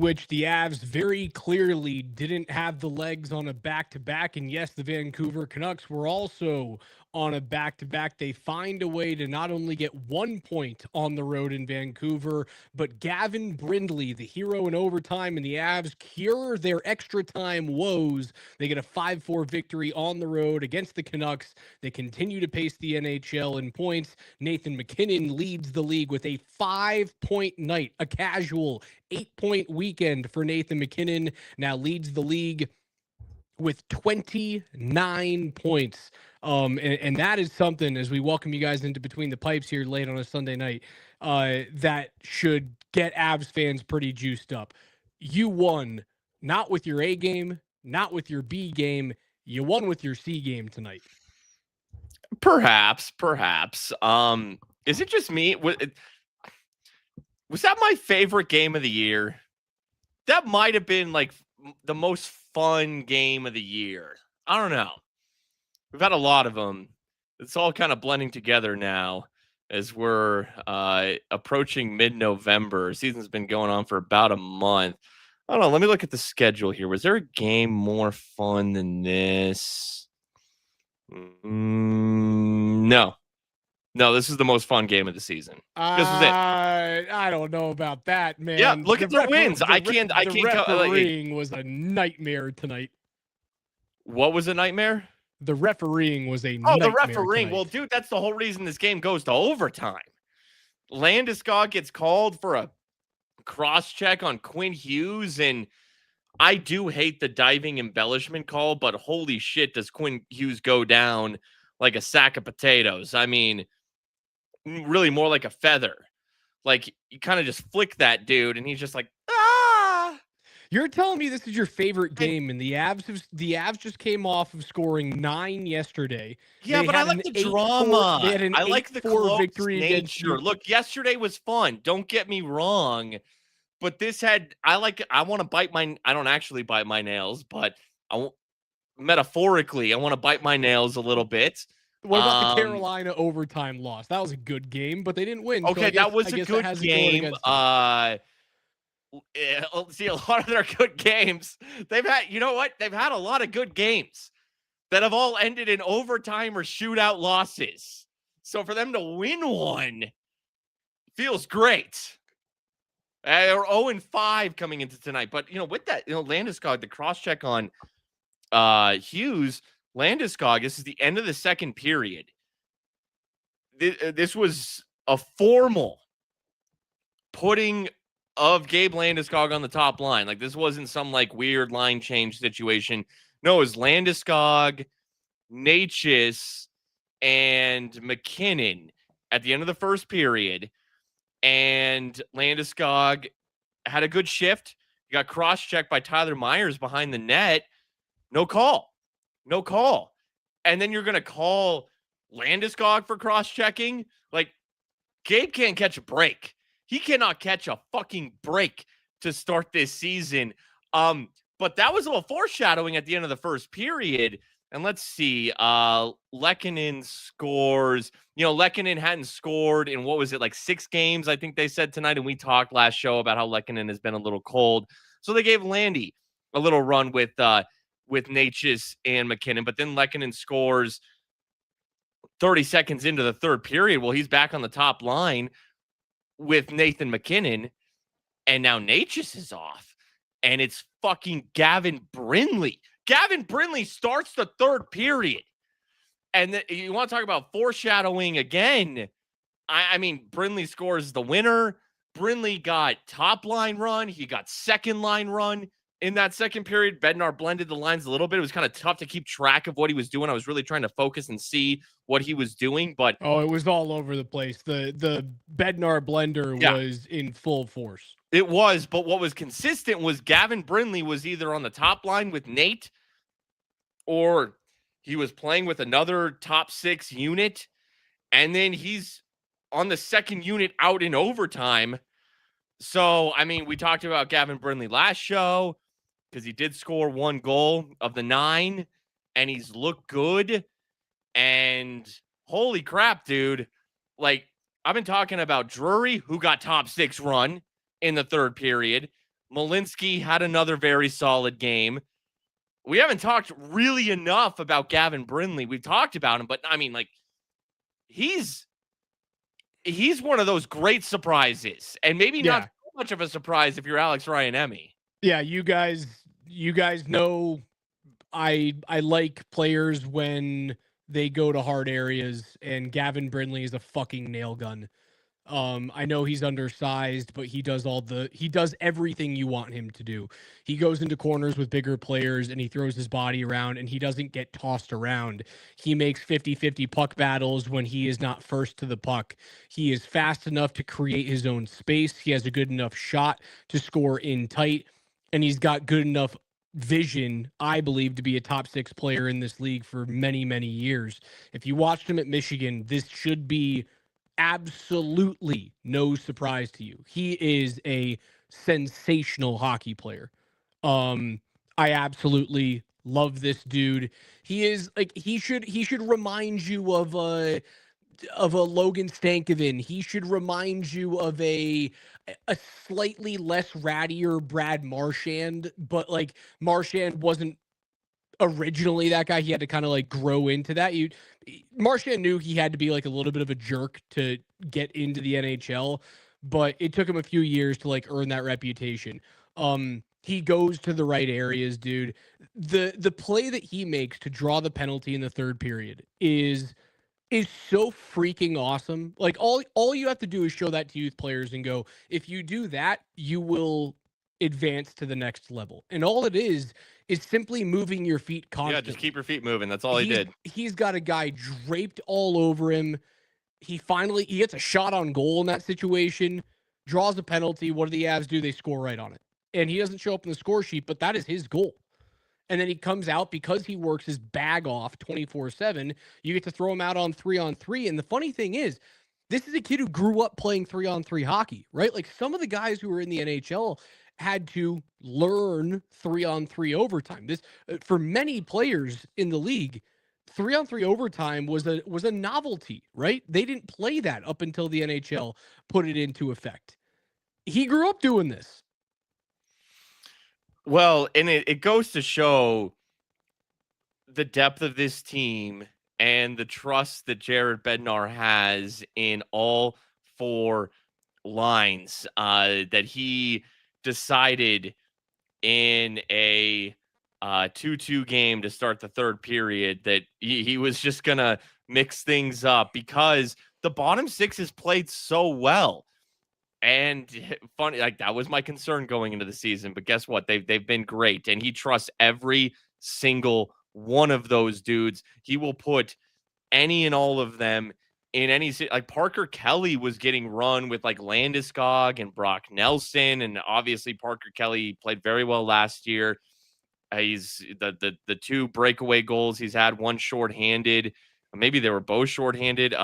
in which the Avs very clearly didn't have the legs on a back-to-back. And yes, the Vancouver Canucks were also on a back-to-back. They find a way to not only get 1 point on the road in Vancouver, but Gavin Brindley, the hero in overtime, and the Avs cure their extra time woes. They get a 5-4 victory on the road against the Canucks. They continue to pace the NHL in points. Nathan MacKinnon leads the league with a 5-point night, a casual 8-point weekend for Nathan MacKinnon. Now leads the league with 29 points. And that is something, as we welcome you guys into Between the Pipes here late on a Sunday night, that should get Avs fans pretty juiced up. You won, not with your A game, not with your B game. You won with your C game tonight. Perhaps. Is it just me? Was that my favorite game of the year? That might have been like the most fun game of the year. I don't know. We've had a lot of them. It's all kind of blending together now as we're approaching mid-November. Season's been going on for about a month. I don't know. Let me look at the schedule here. Was there a game more fun than this? No, this is the most fun game of the season. This was it. I don't know about that, man. Yeah, look at the wins. I can't. The refereeing was a nightmare tonight. What was a nightmare? The refereeing was a nightmare. The refereeing. Tonight. Well, dude, that's the whole reason this game goes to overtime. Landeskog gets called for a cross-check on Quinn Hughes, and I do hate the diving embellishment call, but holy shit, does Quinn Hughes go down like a sack of potatoes. I mean, really more like a feather. Like, you kind of just flick that dude, and he's just like, ah! You're telling me this is your favorite game, and the Avs just came off of scoring 9 yesterday. Yeah, but I like the drama. I like the close victory nature. Look, yesterday was fun. Don't get me wrong. But this had, I want to bite my, I don't actually bite my nails, but metaphorically, I want to bite my nails a little bit. What about the Carolina overtime loss? That was a good game, but they didn't win. Okay, so that was a good game. See, a lot of their good games, they've had, you know what? They've had a lot of good games that have all ended in overtime or shootout losses. So for them to win one feels great. They're 0-5 coming into tonight. But, with that, Landeskog, the cross-check on Hughes, Landeskog, this is the end of the second period. This was a formal putting of Gabe Landeskog on the top line. Like, this wasn't some, weird line change situation. No, it was Landeskog, Natchez, and MacKinnon at the end of the first period. And Landeskog had a good shift. He got cross-checked by Tyler Myers behind the net. No call. And then you're going to call Landeskog for cross-checking? Gabe can't catch a break. He cannot catch a fucking break to start this season. But that was a little foreshadowing at the end of the first period. And let's see, Lehkonen scores. Lehkonen hadn't scored in, 6 games, I think they said tonight. And we talked last show about how Lehkonen has been a little cold. So they gave Landy a little run with Natchez and MacKinnon. But then Lehkonen scores 30 seconds into the third period. Well, he's back on the top line with Nathan MacKinnon. And now Natchez is off. And it's fucking Gavin Brindley. Gavin Brindley starts the third period. And you want to talk about foreshadowing again. I mean, Brindley scores the winner. Brindley got top line run. He got second line run in that second period. Bednar blended the lines a little bit. It was kind of tough to keep track of what he was doing. I was really trying to focus and see what he was doing. But it was all over the place. The Bednar blender was in full force. It was, but what was consistent was Gavin Brindley was either on the top line with Nate, or he was playing with another top 6 unit, and then he's on the second unit out in overtime. So, I mean, we talked about Gavin Brindley last show because he did score 1 goal of the 9, and he's looked good. And holy crap, dude. I've been talking about Drury, who got top 6 run in the third period. Malinsky had another very solid game. We haven't talked really enough about Gavin Brindley. We've talked about him, but I mean, like, he's one of those great surprises, and maybe not Yeah. so much of a surprise if you're Alex Ryan-Emmy. Yeah, you guys know I like players when they go to hard areas, and Gavin Brindley is a fucking nail gun. I know he's undersized, but he does everything you want him to do. He goes into corners with bigger players and he throws his body around and he doesn't get tossed around. He makes 50-50 puck battles when he is not first to the puck. He is fast enough to create his own space. He has a good enough shot to score in tight, and he's got good enough vision, I believe, to be a top 6 player in this league for many, many years. If you watched him at Michigan, this should be absolutely no surprise to you. He is a sensational hockey player. I absolutely love this dude. He is like he should remind you of a Logan Stankoven. He should remind you of a slightly less rattier Brad Marchand, but like Marchand wasn't originally that guy. He had to kind of like grow into that. Marchand knew he had to be like a little bit of a jerk to get into the NHL, but it took him a few years to like earn that reputation. He goes to the right areas, dude. The play that he makes to draw the penalty in the third period is so freaking awesome. Like all you have to do is show that to youth players and go, if you do that, you will advance to the next level. And all it is simply moving your feet constantly. Yeah, just keep your feet moving. That's all he did. He's got a guy draped all over him. He gets a shot on goal in that situation, draws a penalty. What do the Avs do? They score right on it. And he doesn't show up in the score sheet, but that is his goal. And then he comes out because he works his bag off 24/7. You get to throw him out on 3-on-3. And the funny thing is, this is a kid who grew up playing 3-on-3 hockey, right? Like some of the guys who were in the NHL had to learn 3-on-3 overtime. This for many players in the league, 3-on-3 overtime was a novelty, right? They didn't play that up until the NHL put it into effect. He grew up doing this. Well, and it goes to show the depth of this team and the trust that Jared Bednar has in all 4 lines that he decided in a 2-2 game to start the third period that he was just going to mix things up because the bottom 6 has played so well. And funny, like that was my concern going into the season, but guess what? They've been great, and he trusts every single one of those dudes. He will put any and all of them in any, like Parker Kelly was getting run with like Landeskog and Brock Nelson, and obviously Parker Kelly played very well last year. He's the 2 breakaway goals he's had, one shorthanded, maybe they were both shorthanded.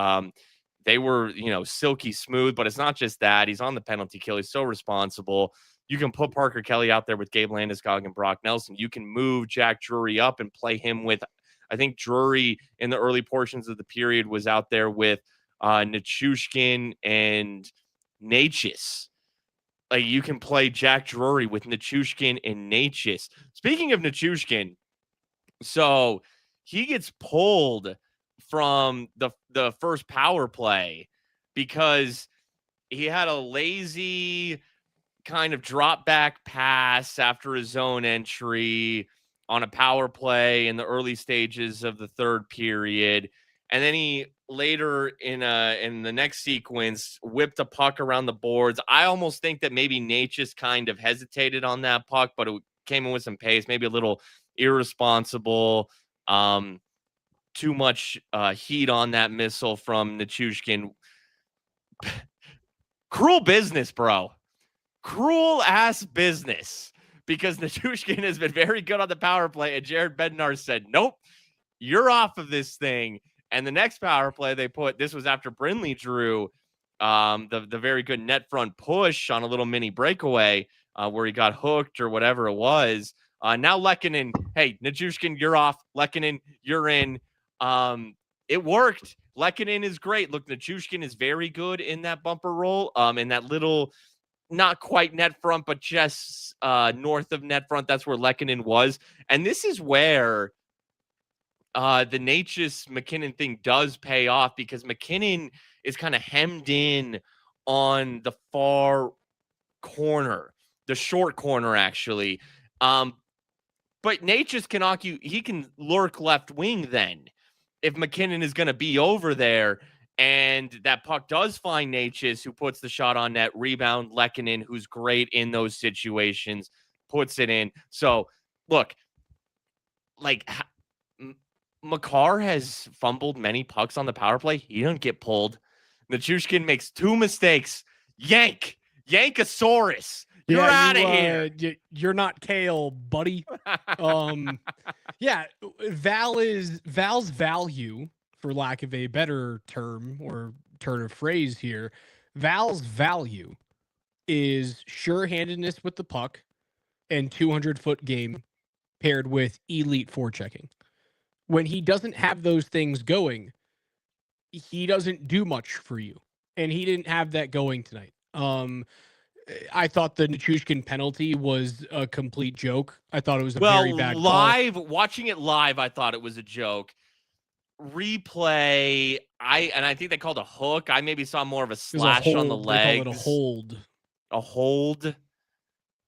They were, silky smooth, but it's not just that. He's on the penalty kill. He's so responsible. You can put Parker Kelly out there with Gabe Landeskog and Brock Nelson. You can move Jack Drury up and play him with, I think Drury in the early portions of the period was out there with Nichushkin and Natchez. Like you can play Jack Drury with Nichushkin and Natchez. Speaking of Nichushkin, so he gets pulled from the first power play because he had a lazy kind of drop back pass after his zone entry on a power play in the early stages of the third period. And then he later in the next sequence whipped a puck around the boards. I almost think that maybe Natchez kind of hesitated on that puck, but it came in with some pace, maybe a little irresponsible. Too much heat on that missile from Nichushkin. Cruel business, bro. Cruel ass business. Because Nichushkin has been very good on the power play, and Jared Bednar said, nope, you're off of this thing. And the next power play they put, this was after Brindley drew the very good net front push on a little mini breakaway where he got hooked or whatever it was. Now Lehkonen, hey, Nichushkin, you're off. Lehkonen, you're in. It worked. Lehkonen is great. Look, Nichushkin is very good in that bumper roll, in that little not quite net front, but just north of net front. That's where Lehkonen was. And this is where the Natchez McKinnon thing does pay off, because McKinnon is kind of hemmed in on the far corner, the short corner, actually. But Natchez he can lurk left wing then if McKinnon is going to be over there. And that puck does find Natchez, who puts the shot on net, rebound Lehkonen, who's great in those situations, puts it in. So, look, like, Makar has fumbled many pucks on the power play. He doesn't get pulled. Nichushkin makes 2 mistakes. Yankosaurus. You're out of here. You're not Kale, buddy. Yeah, Val's value, for lack of a better term or turn of phrase here, Val's value is sure-handedness with the puck and 200-foot game paired with elite forechecking. When he doesn't have those things going, he doesn't do much for you. And he didn't have that going tonight. I thought the Nichushkin penalty was a complete joke. I thought it was a very bad call. Watching it live, I thought it was a joke. Replay, I think they called a hook. I maybe saw more of a slash on the legs. They call it a hold. A hold?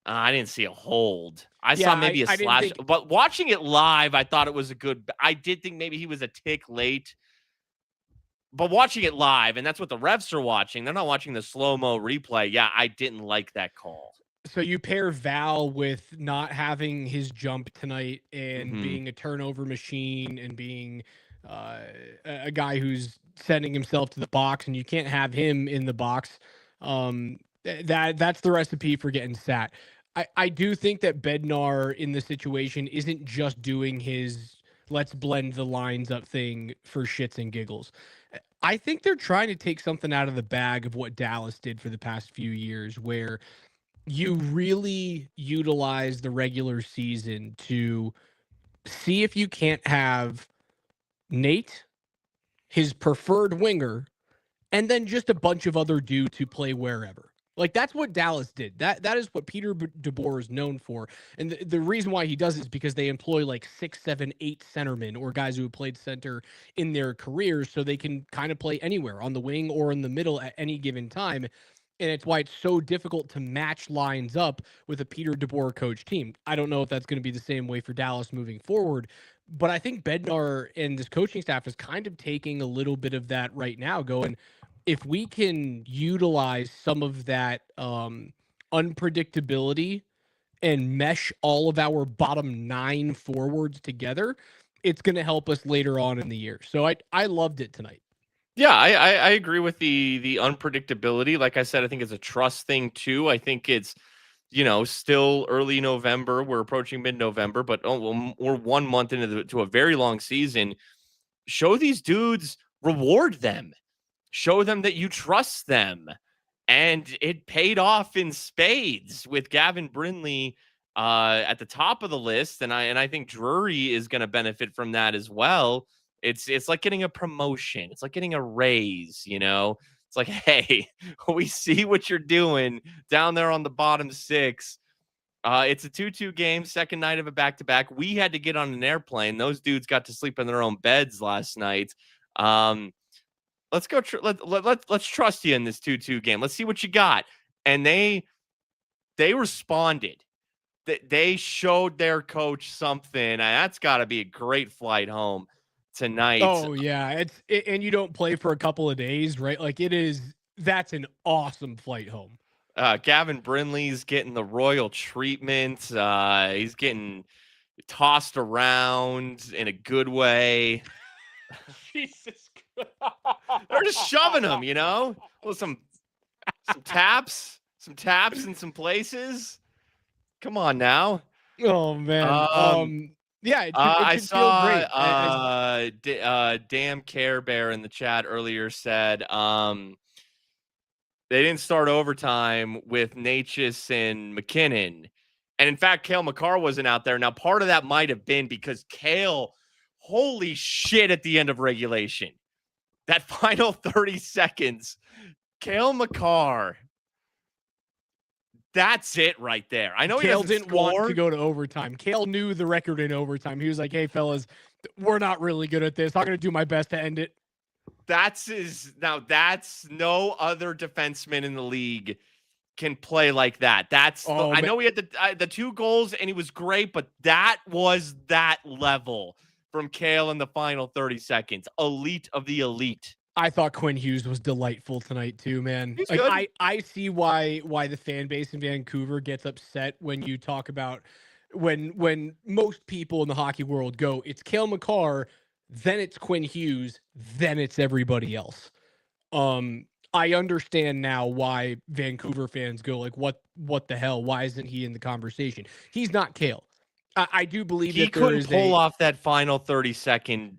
I didn't see a hold. I saw maybe a slash. But watching it live, I thought it was I did think maybe he was a tick late. But watching it live, and that's what the refs are watching. They're not watching the slow-mo replay. Yeah, I didn't like that call. So you pair Val with not having his jump tonight and being a turnover machine and being a guy who's sending himself to the box, and you can't have him in the box. That's the recipe for getting sat. I do think that Bednar in the situation isn't just doing his let's blend the lines up thing for shits and giggles. I think they're trying to take something out of the bag of what Dallas did for the past few years, where you really utilize the regular season to see if you can't have Nate, his preferred winger, and then just a bunch of other dudes who play wherever. Like, that's what Dallas did. That is what Peter DeBoer is known for. And the reason why he does it is because they employ like 6, 7, 8 centermen or guys who have played center in their careers, so they can kind of play anywhere on the wing or in the middle at any given time. And it's why it's so difficult to match lines up with a Peter DeBoer coach team. I don't know if that's going to be the same way for Dallas moving forward, but I think Bednar and this coaching staff is kind of taking a little bit of that right now, going, if we can utilize some of that unpredictability and mesh all of our bottom 9 forwards together, it's going to help us later on in the year. So I loved it tonight. Yeah, I agree with the unpredictability. Like I said, I think it's a trust thing too. I think it's, still early November. We're approaching mid-November, but we're 1 month into a very long season. Show these dudes, reward them. Show them that you trust them. And it paid off in spades with Gavin Brindley at the top of the list. And I think Drury is going to benefit from that as well. It's like getting a promotion. It's like getting a raise, It's like, hey, we see what you're doing down there on the bottom 6. It's a 2-2 game, second night of a back-to-back. We had to get on an airplane. Those dudes got to sleep in their own beds last night. Let's go. Let's trust you in this 2-2 game. Let's see what you got. And they responded. They showed their coach something. And that's got to be a great flight home tonight. Oh yeah, and you don't play for a couple of days, right? Like, that's an awesome flight home. Gavin Brindley's getting the royal treatment. He's getting tossed around in a good way. Jesus. They're just shoving him, with some taps in some places. Come on now. Oh man. Yeah, it should feel great. Damn Care Bear in the chat earlier said they didn't start overtime with Natchez and McKinnon. And in fact, Cale Makar wasn't out there. Now, part of that might have been because Cale, holy shit, at the end of regulation. That final 30 seconds, Cale Makar That's it right there. I know he Kale doesn't didn't want to score. go to overtime. Kale knew the record in overtime. He was like, hey, fellas, we're not really good at this. I'm going to do my best to end it. That's no other defenseman in the league can play like that. I know he had the 2 goals and he was great, but that was that level from Kale in the final 30 seconds. Elite of the elite. I thought Quinn Hughes was delightful tonight too, man. He's Like good. I see why the fan base in Vancouver gets upset when you talk about when most people in the hockey world go, it's Cale Makar, then it's Quinn Hughes, then it's everybody else. I understand now why Vancouver fans go like, what the hell? Why isn't he in the conversation? He's not Cale. I do believe He that there couldn't is pull off that final 30-second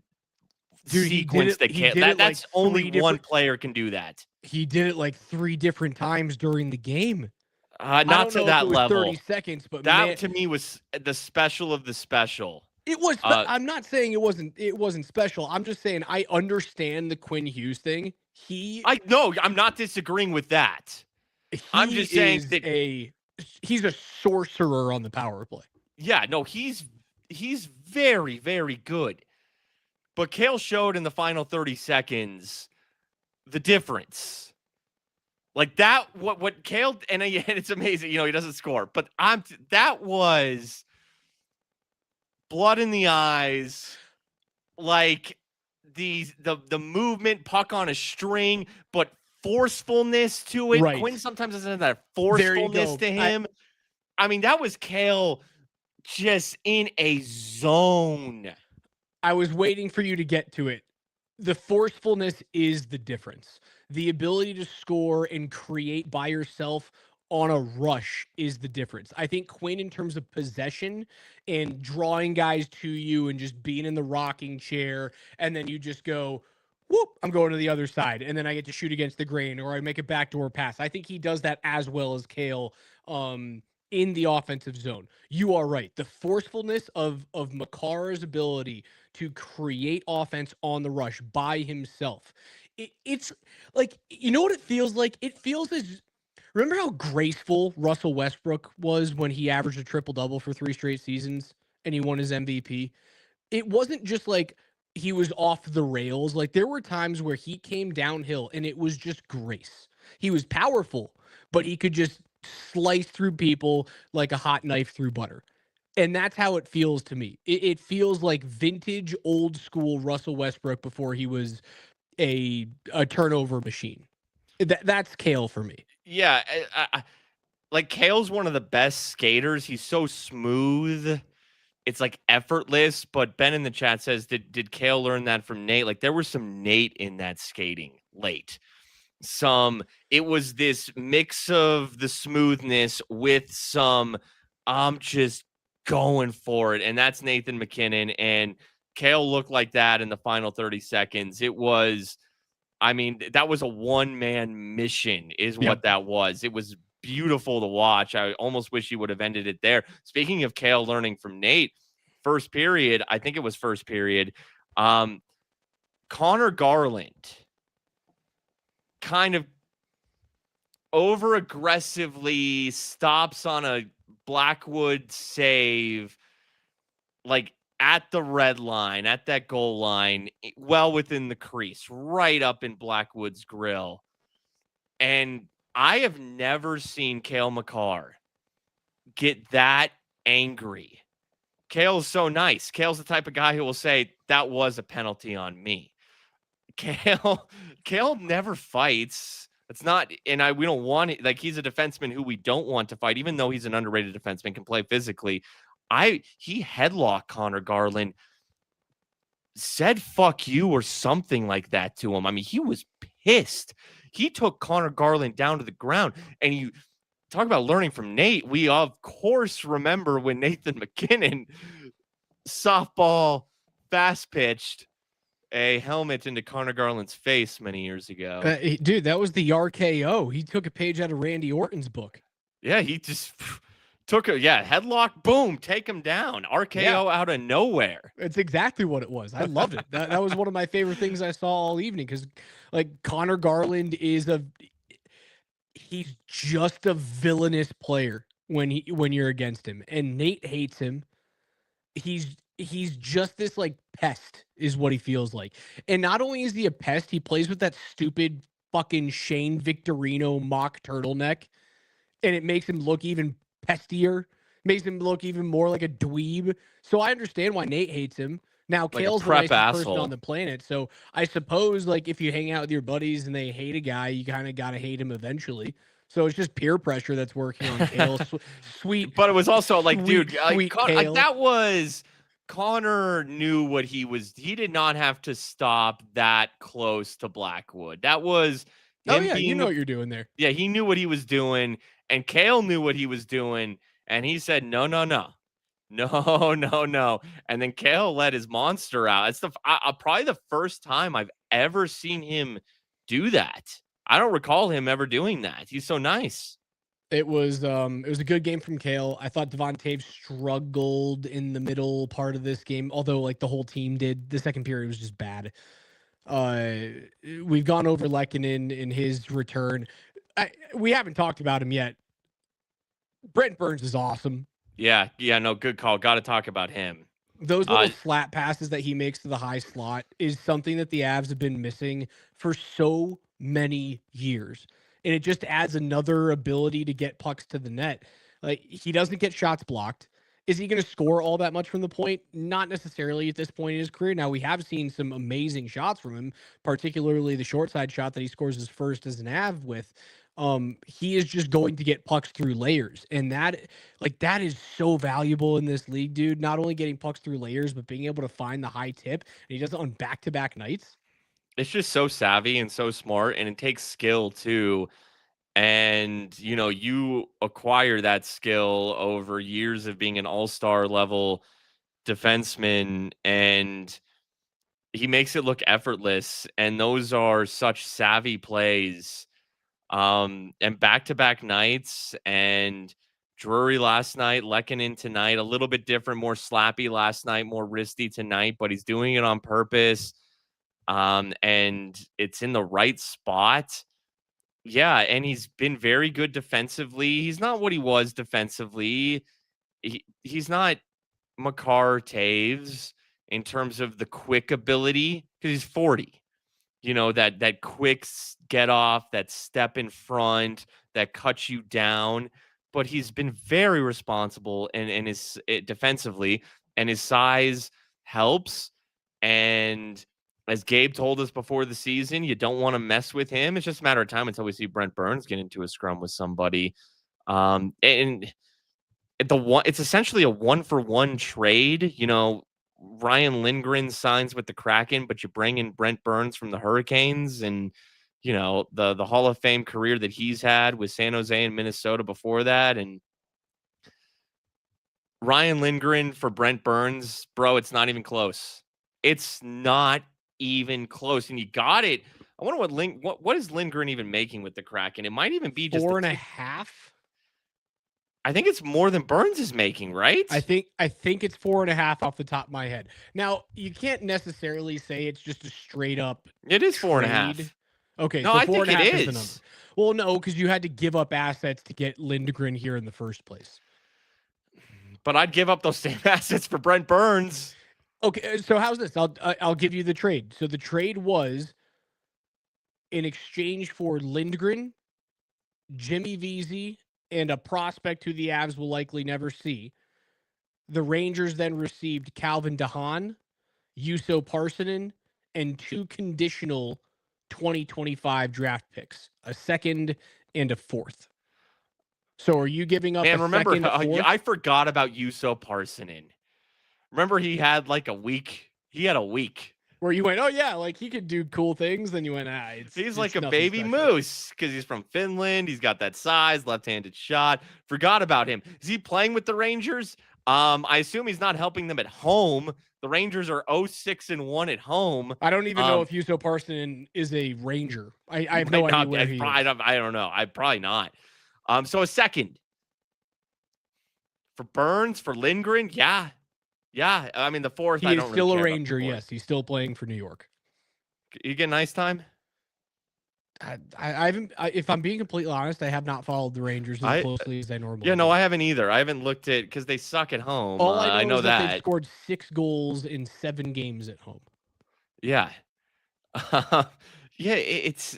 sequence that Cale. That's only one player can do that. He did it like 3 different times during the game. Not to that level. 30 seconds, but that to me was the special of the special. It was. I'm not saying it wasn't special. I'm just saying I understand the Quinn Hughes thing. I'm not disagreeing with that. I'm just saying that he's a sorcerer on the power play. Yeah, no, he's very, very good. But Cale showed in the final 30 seconds the difference. Like that, what Cale, and it's amazing, he doesn't score, but that was blood in the eyes, like the movement, puck on a string, but forcefulness to it. Right. Quinn sometimes doesn't have that forcefulness to him. I mean, that was Cale just in a zone. I was waiting for you to get to it. The forcefulness is the difference. The ability to score and create by yourself on a rush is the difference. I think Quinn, in terms of possession and drawing guys to you and just being in the rocking chair, and then you just go, whoop, I'm going to the other side, and then I get to shoot against the grain, or I make a backdoor pass. I think he does that as well as Cale in the offensive zone. You are right. The forcefulness of Makar's ability to create offense on the rush by himself. It's like, you know what it feels like? It feels as, remember how graceful Russell Westbrook was when he averaged a triple-double for 3 straight seasons and he won his MVP? It wasn't just like he was off the rails. Like, there were times where he came downhill and it was just grace. He was powerful, but he could just slice through people like a hot knife through butter. And that's how it feels to me. It feels like vintage, old school Russell Westbrook before he was a turnover machine. That's Cale for me. Yeah, like Cale's one of the best skaters. He's so smooth. It's like effortless. But Ben in the chat says, did Cale learn that from Nate? Like, there was some Nate in that skating late. It was this mix of the smoothness with some, I'm just going for it. And that's Nathan McKinnon. And Cale looked like that in the final 30 seconds. It was, that was a one-man mission is what that was. It was beautiful to watch. I almost wish he would have ended it there. Speaking of Cale learning from Nate, first period, Connor Garland kind of over-aggressively stops on a Blackwood save, like at the red line, at that goal line, well within the crease, right up in Blackwood's grill. And I have never seen Cale Makar get that angry. Cale's so nice. Cale's the type of guy who will say, that was a penalty on me. Cale never fights. It's not, and we don't want it. Like, he's a defenseman who we don't want to fight, even though he's an underrated defenseman, can play physically. He headlocked Connor Garland, said fuck you or something like that to him. He was pissed. He took Connor Garland down to the ground. And you talk about learning from Nate. We, of course, remember when Nathan McKinnon softball fast pitched a helmet into Connor Garland's face many years ago. Dude, that was the RKO. He took a page out of Randy Orton's book. Yeah, he just took headlock, boom, take him down. RKO out of nowhere. It's exactly what it was. I loved it. That was one of my favorite things I saw all evening, because like Connor Garland he's just a villainous player when you're against him, and Nate hates him. He's just this like pest is what he feels like. And not only is he a pest, he plays with that stupid fucking Shane Victorino mock turtleneck, and it makes him look even pestier, makes him look even more like a dweeb. So I understand why Nate hates him. Now, Like a Kale's the prep nicest person asshole. on the planet, so I suppose like if you hang out with your buddies and they hate a guy, you kind of got to hate him eventually. So it's just peer pressure that's working on Kale. Sweet, But it was also like, sweet, dude, sweet like Kale. that was Connor knew what he was. He did not have to stop that close to Blackwood. That was Oh him yeah, you being know a what you're doing there. yeah. He knew what he was doing, and Kale knew what he was doing, and he said, "No, no, no, no, no, no." And then Kale let his monster out. It's probably the first time I've ever seen him do that. I don't recall him ever doing that. He's so nice. It was a good game from Kale. I thought Devontae struggled in the middle part of this game, although like the whole team did. The second period was just bad. Uh, we've gone over Lekanen in his return. We haven't talked about him yet. Brent Burns is awesome. Yeah, yeah, no, good call. Got to talk about him. Those little Uh, slat passes that he makes to the high slot is something that the Avs have been missing for so many years. And it just adds another ability to get pucks to the net. Like he doesn't get shots blocked. Is he going to score all that much from the point? Not necessarily at this point in his career. Now we have seen some amazing shots from him, particularly the short side shot that he scores his first as an Av with. He is just going to get pucks through layers, and that is so valuable in this league, dude. Not only getting pucks through layers, but being able to find the high tip. And he does it on back-to-back nights. it's just so savvy and so smart, and it takes skill too. And you acquire that skill over years of being an all-star level defenseman, and he makes it look effortless. And those are such savvy plays. And back-to-back nights, and Drury last night, Lekanen tonight, a little bit different, more slappy last night, more wristy tonight, but he's doing it on purpose. And it's in the right spot. Yeah, and he's been very good defensively. He's not what he was defensively. He's not Makar Taves in terms of the quick ability because he's 40. That quick get off, that step in front, that cuts you down. But he's been very responsible and his defensively, and his size helps. And as Gabe told us before the season, you don't want to mess with him. It's just a matter of time until we see Brent Burns get into a scrum with somebody. And it's essentially a 1-for-1 trade. Ryan Lindgren signs with the Kraken, but you bring in Brent Burns from the Hurricanes, and the Hall of Fame career that he's had with San Jose and Minnesota before that, and Ryan Lindgren for Brent Burns, bro, it's not even close. It's not even close, and you got it. I wonder what is Lindgren even making with the Kraken? It might even be just Four a and a tick. half. I think it's more than Burns is making, right? I think it's 4.5 off the top of my head. Now you can't necessarily say it's just a straight up It is trade. 4.5. Okay, No, so I four think and a it half is the number. is. Well, no, because you had to give up assets to get Lindgren here in the first place. But I'd give up those same assets for Brent Burns. Okay, so how's this? I'll give you the trade. So the trade was in exchange for Lindgren, Jimmy Vesey, and a prospect who the Avs will likely never see. The Rangers then received Calvin DeHaan, Juuso Parssinen, and 2 conditional 2025 draft picks, a second and a fourth. So are you giving up Man, a remember, second, a fourth? I forgot about Juuso Parssinen. Remember, he had like a week. He had a week. Where you went, oh yeah, like he could do cool things. Then you went, He's like a nothing baby special. moose because he's from Finland. He's got that size, left-handed shot. Forgot about him. Is he playing with the Rangers? I assume he's not helping them at home. The Rangers are 0-6-1 at home. I don't even know if Juuso Parssinen is a Ranger. I have no idea where he is. I don't know. I probably not. So a second for Burns, for Lindgren, yeah. I mean, the fourth, I He don't is really still a care about the Ranger. fourth. Yes, he's still playing for New York. You get nice time. I haven't. If I'm being completely honest, I have not followed the Rangers as closely as I normally Yeah, no, do. I haven't either. I haven't looked at because they suck at home. All I I know know is that they've that. scored 6 goals in 7 games at home. Yeah. Yeah, it's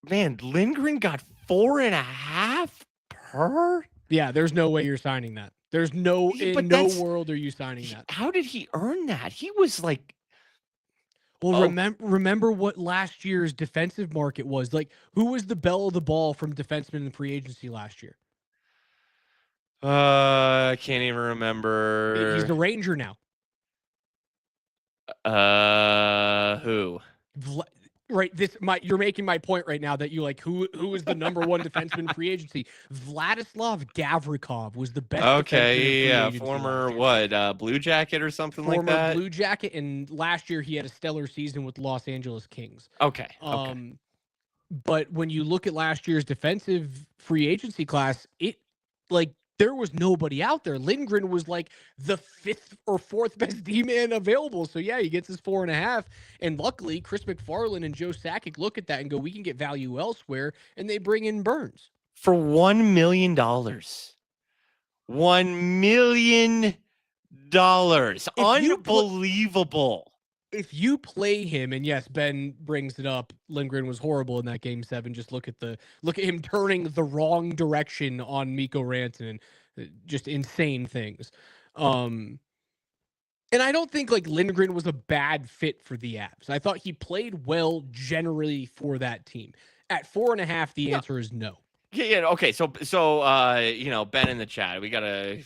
man, Lindgren got 4.5 per. Yeah, there's no way you're signing that. There's no Yeah, in but no world are you signing that. how did he earn that? He was like, Well, oh, remember what last year's defensive market was like. Who was the belle of the ball from defensemen in free agency last year? I can't even He's remember. the Ranger now. Who? Right, you're making my point right now that you like who is the number one defenseman in free agency. Vladislav Gavrikov was the best defenseman in free Yeah, agency former last year. Blue Jacket or something like Former that. Blue Jacket, and last year he had a stellar season with Los Angeles Kings. Okay. But when you look at last year's defensive free agency class, it like there was nobody out there. Lindgren was like the 5th or 4th best D-man available. So yeah, he gets his 4.5. And luckily, Chris McFarland and Joe Sakic look at that and go, we can get value elsewhere. And they bring in Burns. For $1 million. $1 million. Unbelievable. If you play him, and yes, Ben brings it up, Lindgren was horrible in that game 7. Just look at him turning the wrong direction on Mikko Rantanen, just insane things. And I don't think like Lindgren was a bad fit for the Avs. I thought he played well generally for that team. At 4.5, the answer is no. Yeah. Okay. So, Ben in the chat, we got a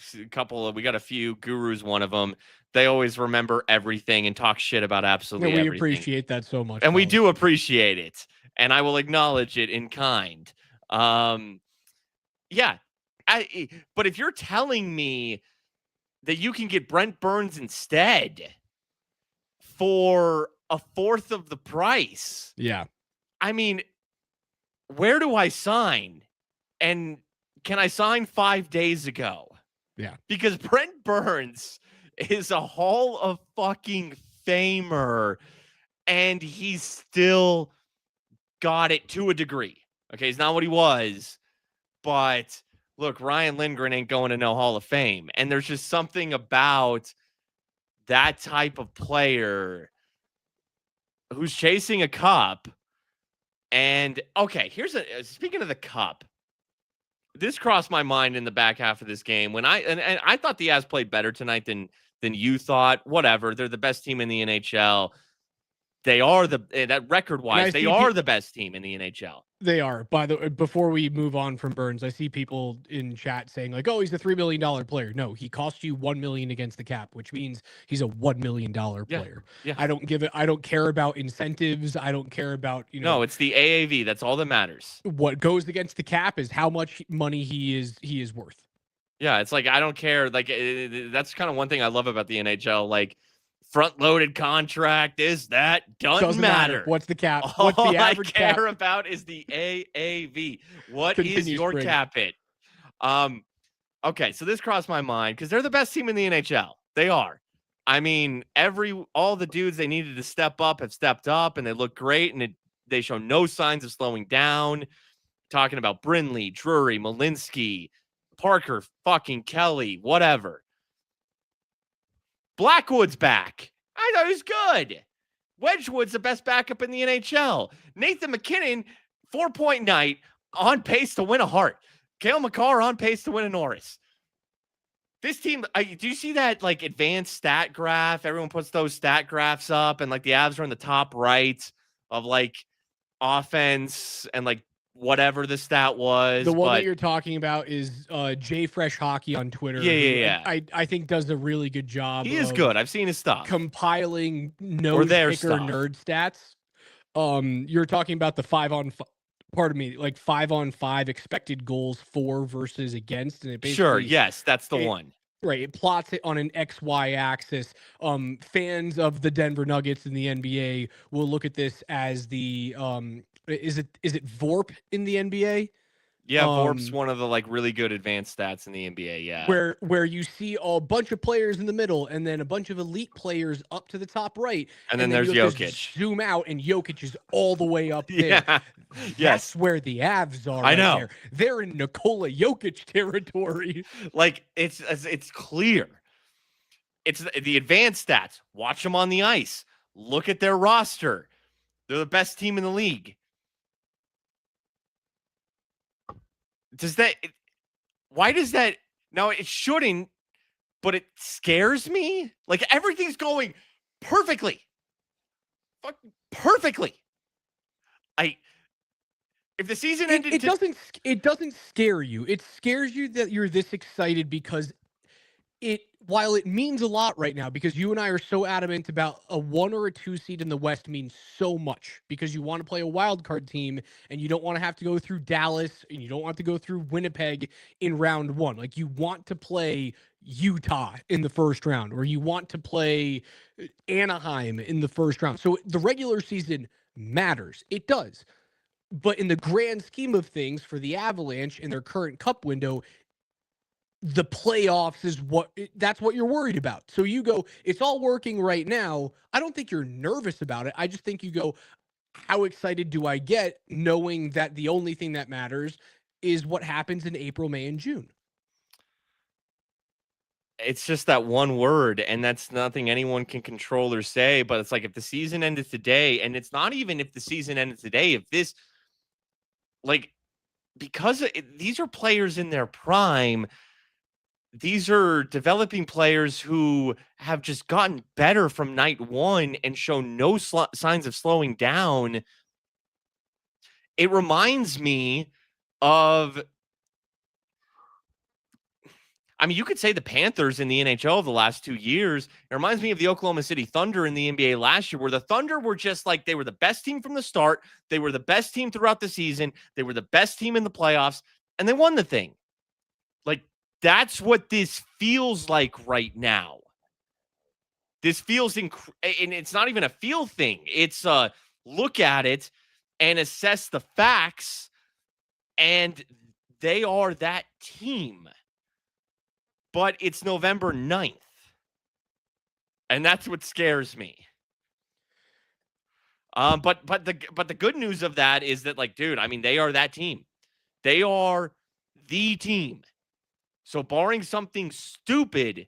few gurus. One of them, they always remember everything and talk shit about absolutely everything. We appreciate that so much. And we do appreciate it. And I will acknowledge it in kind. Yeah. But if you're telling me that you can get Brent Burns instead for 1/4 of the price. Yeah. I mean, where do I sign? And can I sign 5 days ago? Yeah. Because Brent Burns is a Hall of fucking Famer, and he's still got it to a degree. Okay, he's not what he was, but look, Ryan Lindgren ain't going to no Hall of Fame. And there's just something about that type of player who's chasing a cup. And okay, speaking of the cup, this crossed my mind in the back half of this game when I thought the Avs played better tonight than you thought. Whatever, they're the best team in the NHL. They are that record-wise, they are the best team in the NHL. They are. By the way, before we move on from Burns, I see people in chat saying like, "Oh, he's a $3 million player." No, he cost you $1 million against the cap, which means he's a $1 million player. Yeah. I don't care about incentives. I don't care about No, it's the AAV. That's all that matters. What goes against the cap is how much money he is worth. Yeah, it's like I don't care. Like that's kind of one thing I love about the NHL. Like front-loaded contract doesn't matter. What's the cap? All What's the average I care cap? about is the AAV. What is your Springer. cap hit? Okay, so this crossed my mind because they're the best team in the NHL. They are. I mean, all the dudes they needed to step up have stepped up, and they look great, and they show no signs of slowing down. Talking about Brindley, Drury, Malinsky, Parker, fucking Kelly, whatever. Blackwood's back. I thought he was good. Wedgwood's the best backup in the NHL. Nathan McKinnon, 4-point night, on pace to win a Hart. Cale Makar on pace to win a Norris. This team, do you see that like advanced stat graph? Everyone puts those stat graphs up, and like the Avs are in the top right of like offense and like whatever the stat was. The one that you're talking about is J Fresh Hockey on Twitter. Yeah. I think does a really good job. He is good. I've seen his stuff. Compiling nerd stats. You're talking about the 5-on-5 expected goals for versus against, and it basically sure. Yes, that's the one. Right, it plots it on an XY axis. Fans of the Denver Nuggets in the NBA will look at this as the is it VORP in the NBA? Yeah, VORP's one of the like really good advanced stats in the NBA. Yeah, where you see a bunch of players in the middle and then a bunch of elite players up to the top right, and then you there's have to Jokic. zoom out, and Jokic is all the way up there. Yeah, That's yes, where the Avs are. I right know. there. They're in Nikola Jokic territory. Like it's clear. It's the advanced stats. Watch them on the ice. Look at their roster. They're the best team in the league. Why does that? No, it shouldn't, but it scares me. Like everything's going perfectly. Perfectly. If the season ended, it doesn't scare you. It scares you that you're this excited because while it means a lot right now, because you and I are so adamant about a 1 or a 2 seed in the West means so much, because you want to play a wild card team and you don't want to have to go through Dallas and you don't want to go through Winnipeg in round 1. Like, you want to play Utah in the first round, or you want to play Anaheim in the first round. So the regular season matters. It does. But in the grand scheme of things, for the Avalanche in their current cup window, the playoffs is that's what you're worried about. So you go, it's all working right now. I don't think you're nervous about it. I just think you go, how excited do I get knowing that the only thing that matters is what happens in April, May, and June? It's just that one word, and that's nothing anyone can control or say. But it's like, if the season ended today, and it's not even if the season ended today, if this, like, because these are players in their prime, these are developing players who have just gotten better from night one and show no signs of slowing down. It reminds me of, I mean, you could say the Panthers in the NHL the last 2 years. It reminds me of the Oklahoma City Thunder in the NBA last year, where the Thunder were just like, they were the best team from the start. They were the best team throughout the season. They were the best team in the playoffs, and they won the thing. Like, that's what this feels like right now. This feels, and it's not even a feel thing. It's look at it and assess the facts, and they are that team. But it's November 9th, and that's what scares me. But the good news of that is that, like, dude, I mean, they are that team. They are the team. So barring something stupid,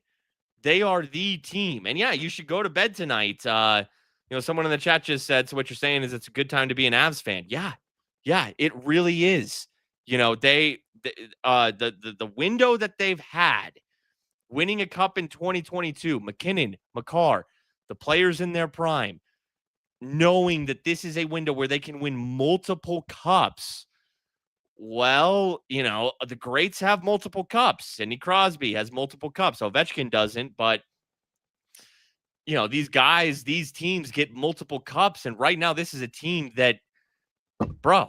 they are the team. And yeah, you should go to bed tonight. Someone in the chat just said, so what you're saying is it's a good time to be an Avs fan. Yeah, it really is. The window that they've had, winning a cup in 2022, McKinnon, Makar, the players in their prime, knowing that this is a window where they can win multiple cups. Well, the greats have multiple cups. Sidney Crosby has multiple cups. Ovechkin doesn't, but these guys, these teams get multiple cups. And right now, this is a team that, bro,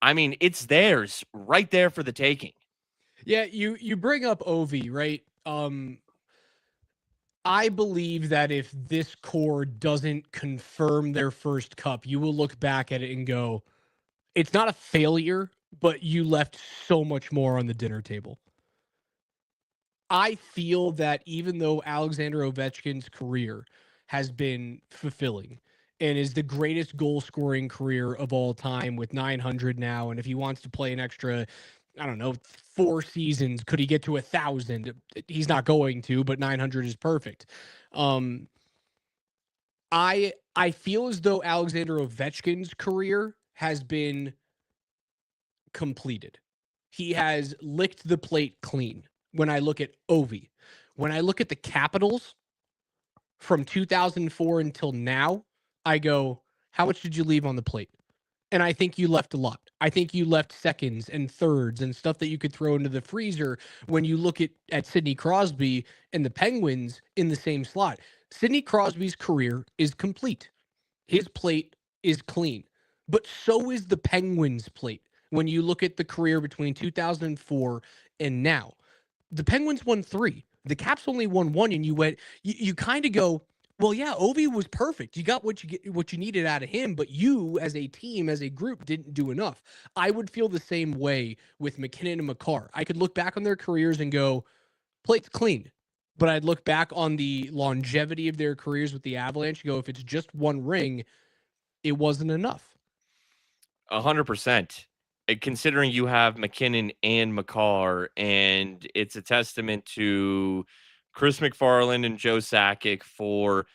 I mean, it's theirs right there for the taking. Yeah, you bring up Ovi, right? I believe that if this core doesn't confirm their first cup, you will look back at it and go, it's not a failure, but you left so much more on the dinner table. I feel that even though Alexander Ovechkin's career has been fulfilling and is the greatest goal-scoring career of all time with 900 now, and if he wants to play an extra, I don't know, 4 seasons, could he get to 1,000? He's not going to, but 900 is perfect. I feel as though Alexander Ovechkin's career has been completed. He has licked the plate clean. When I look at Ovi, when I look at the Capitals from 2004 until now, I go, how much did you leave on the plate? And I think you left a lot. I think you left seconds and thirds and stuff that you could throw into the freezer when you look at Sidney Crosby and the Penguins in the same slot. Sidney Crosby's career is complete. His plate is clean. But so is the Penguins' plate when you look at the career between 2004 and now. The Penguins won 3. The Caps only won 1, and you kind of go, Well, yeah, Ovi was perfect. You got what you needed out of him, but you as a team, as a group, didn't do enough. I would feel the same way with McKinnon and McCarr. I could look back on their careers and go, plate's clean. But I'd look back on the longevity of their careers with the Avalanche and go, if it's just one ring, it wasn't enough. 100%. Considering you have McKinnon and McCarr, and it's a testament to Chris McFarland and Joe Sakic for,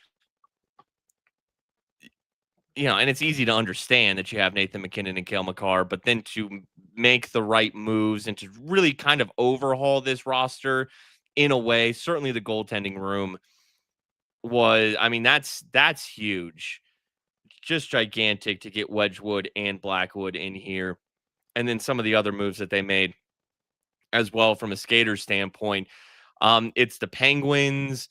and it's easy to understand that you have Nathan McKinnon and Cale Makar, but then to make the right moves and to really kind of overhaul this roster in a way, certainly the goaltending room was, that's huge. Just gigantic to get Wedgwood and Blackwood in here. And then some of the other moves that they made as well from a skater standpoint. It's the Penguins.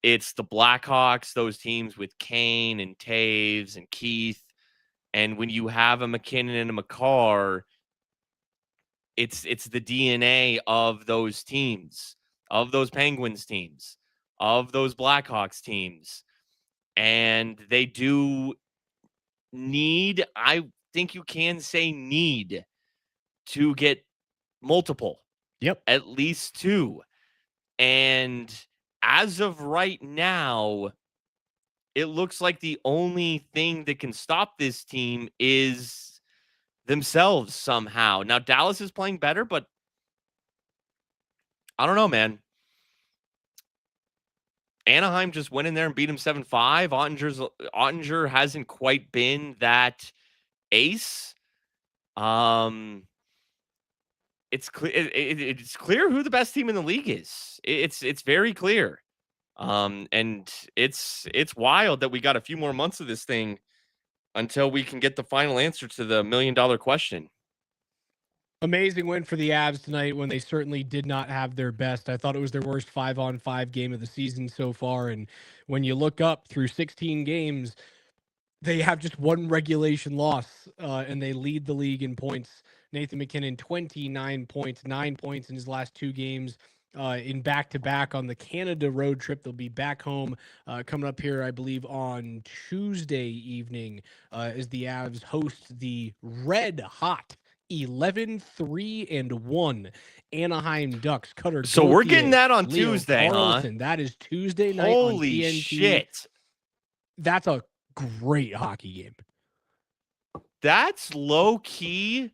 It's the Blackhawks, those teams with Kane and Taves and Keith. And when you have a McKinnon and a Makar, it's the DNA of those teams, of those Penguins teams, of those Blackhawks teams. And they do need, I think you can say need to get multiple. Yep. At least two. And as of right now, it looks like the only thing that can stop this team is themselves somehow. Now, Dallas is playing better, but I don't know, man. Anaheim just went in there and beat him 7-5. Ottinger hasn't quite been that ace. It's clear. It's clear who the best team in the league is. It's very clear. And it's wild that we got a few more months of this thing until we can get the final answer to the $1 million question. Amazing win for the Avs tonight when they certainly did not have their best. I thought it was their worst 5-on-5 game of the season so far. And when you look up through 16 games, they have just one regulation loss, and they lead the league in points. Nathan McKinnon, 29 points, 9 points in his last two games. In back-to-back on the Canada road trip. They'll be back home coming up here, I believe, on Tuesday evening as the Avs host the red-hot 11-3-1 Anaheim Ducks. Cutter So Gauthier, we're getting that on Leo Tuesday, Carlson. huh? That is Tuesday night Holy on TNT. shit. That's a great hockey game. That's low-key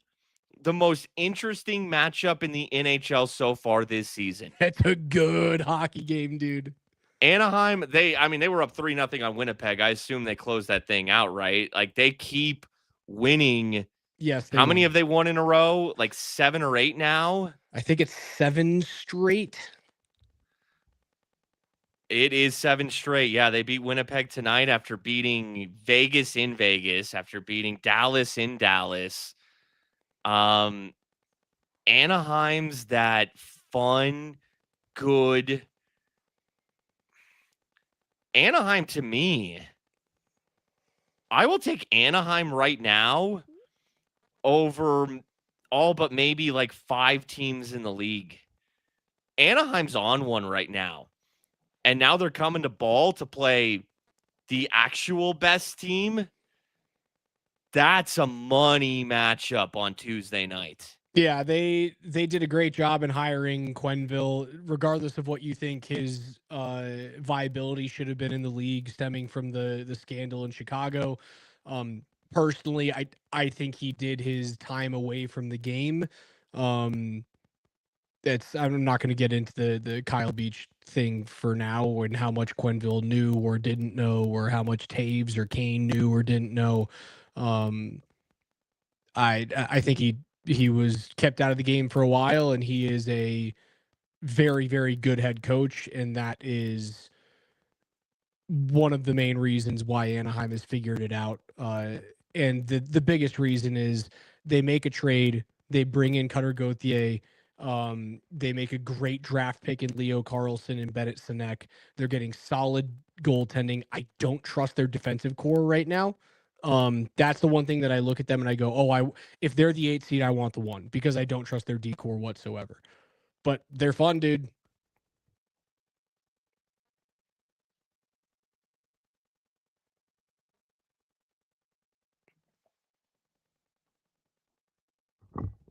the most interesting matchup in the NHL so far this season. That's a good hockey game, dude. Anaheim, they were up 3-0 on Winnipeg. I assume they closed that thing out, right? Like, they keep winning. Yes. How many have they won in a row? Like 7 or 8 now? I think it's 7 straight. It is 7 straight. Yeah, they beat Winnipeg tonight after beating Vegas in Vegas, after beating Dallas in Dallas. Anaheim's that fun, good. Anaheim, to me, I will take Anaheim right now over all but maybe like 5 teams in the league. Anaheim's on one right now. And now they're coming to Ball to play the actual best team. That's a money matchup on Tuesday night. Yeah, they did a great job in hiring Quenneville, regardless of what you think his viability should have been in the league stemming from the scandal in Chicago. Personally, I think he did his time away from the game. I'm not going to get into the Kyle Beach thing for now and how much Quenneville knew or didn't know, or how much Taves or Kane knew or didn't know. I think he was kept out of the game for a while, and he is a very, very good head coach, and that is one of the main reasons why Anaheim has figured it out. And the biggest reason is they make a trade, they bring in Cutter Gauthier, they make a great draft pick in Leo Carlson and Bennett Sinek. They're getting solid goaltending. I don't trust their defensive core right now. That's the one thing that I look at them and I go, if they're the 8 seed, I want the 1, because I don't trust their D core whatsoever. But they're fun, dude.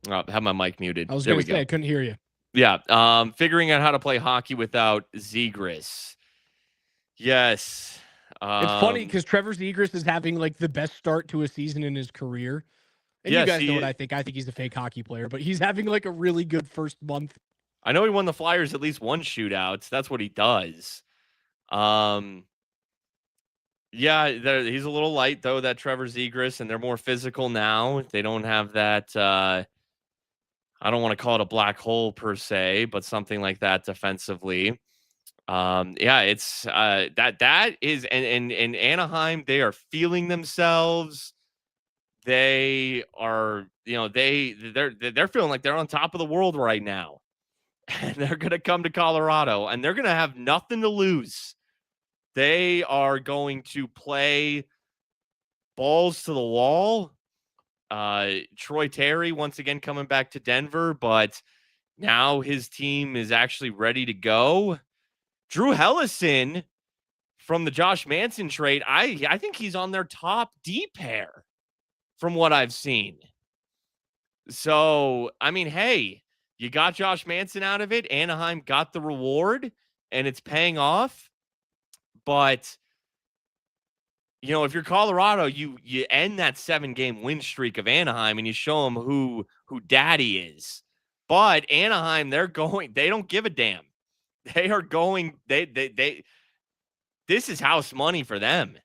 Have my mic muted. I was There going we to say, go. I couldn't hear you. Yeah. Figuring out how to play hockey without Zegras. Yes. It's funny because Trevor Zegras is having like the best start to a season in his career. And you yes, guys know what he. I think. I think he's a fake hockey player, but he's having like a really good first month. I know he won the Flyers at least one shootout. That's what he does. Yeah, he's a little light though. That Trevor Zegras, and they're more physical now. They don't have that. I don't want to call it a black hole per se, but something like that defensively. Yeah, it's that is and Anaheim, they are feeling themselves. They are, they're feeling like they're on top of the world right now. And they're gonna come to Colorado and they're gonna have nothing to lose. They are going to play balls to the wall. Troy Terry once again coming back to Denver, but now his team is actually ready to go. Drew Hellison from the Josh Manson trade, I think he's on their top D pair from what I've seen. So, I mean, hey, you got Josh Manson out of it. Anaheim got the reward, and it's paying off. But, if you're Colorado, you end that 7-game win streak of Anaheim, and you show them who daddy is. But Anaheim, they don't give a damn. They are going, this is house money for them.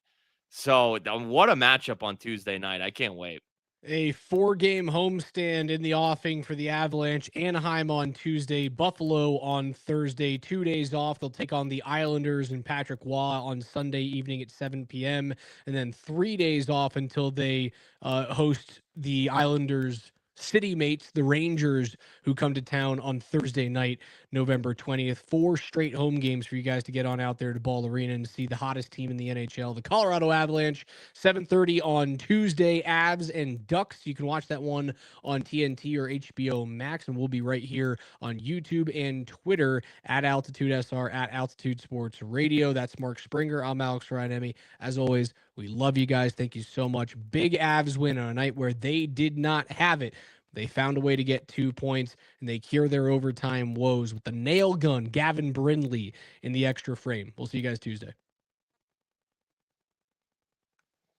So what a matchup on Tuesday night. I can't wait. A 4-game homestand in the offing for the Avalanche. Anaheim on Tuesday, Buffalo on Thursday. 2 days off. They'll take on the Islanders and Patrick Roy on Sunday evening at 7 p.m. And then 3 days off until they host the Islanders' city mates, the Rangers, who come to town on Thursday night, November 20th. 4 straight home games for you guys to get on out there to Ball Arena and see the hottest team in the NHL, the Colorado Avalanche. 7:30 on Tuesday, Avs and Ducks. You can watch that one on TNT or HBO Max, and we'll be right here on YouTube and Twitter at Altitude SR, at Altitude Sports Radio. That's Mark Springer. I'm Alex Ryanemi. As always, we love you guys. Thank you so much. Big Avs win on a night where they did not have it. They found a way to get 2 points, and they cure their overtime woes with the nail gun, Gavin Brindley, in the extra frame. We'll see you guys Tuesday.